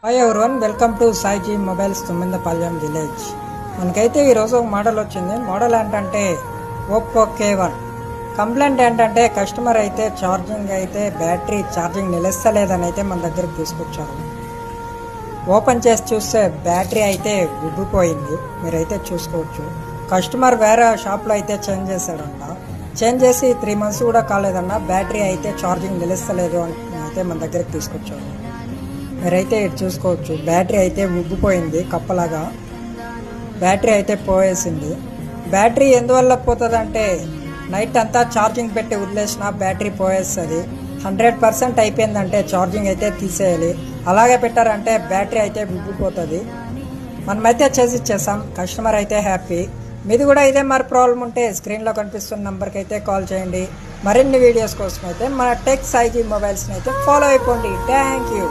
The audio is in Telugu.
Hi everyone, welcome to Saiji mobiles Tummindapalem village. మనకైతే ఈరోజు ఒక మోడల్ వచ్చింది. మోడల్ ఏంటంటే ఓప్పో K1. కంప్లైంట్ ఏంటంటే కస్టమర్ అయితే బ్యాటరీ ఛార్జింగ్ నిలుస్తలేదని అయితే మన దగ్గరకు తీసుకొచ్చారు. ఓపెన్ చేసి చూస్తే బ్యాటరీ అయితే ఉబ్బిపోయింది. మీరైతే చూసుకోవచ్చు. కస్టమర్ వేరే షాప్లో అయితే చేంజ్ చేశాడంట. చేంజ్ చేసి 3 months కూడా కాలేదన్న. బ్యాటరీ అయితే ఛార్జింగ్ నిలుస్తలేదు అని అయితే మన దగ్గరకు తీసుకొచ్చారు. మీరైతే ఇటు చూసుకోవచ్చు. బ్యాటరీ అయితే ఉబ్బిపోయింది, కప్పలాగా బ్యాటరీ అయితే పోయేసింది. బ్యాటరీ ఎందువల్ల పోతుంది అంటే నైట్ అంతా ఛార్జింగ్ పెట్టి వదిలేసిన బ్యాటరీ పోయేస్తుంది. 100% అయిపోయిందంటే ఛార్జింగ్ అయితే తీసేయాలి. అలాగే పెట్టారంటే బ్యాటరీ అయితే ఉబ్బిపోతుంది. మనమైతే చేసి ఇచ్చేసాం. కస్టమర్ అయితే హ్యాపీ. మీది కూడా ఇదే మరి ప్రాబ్లం ఉంటే స్క్రీన్లో కనిపిస్తున్న నెంబర్కి అయితే కాల్ చేయండి. మరిన్ని వీడియోస్ కోసం అయితే మన టెక్ సాయిజీ మొబైల్స్ని అయితే ఫాలో అయిపోండి. Thank you.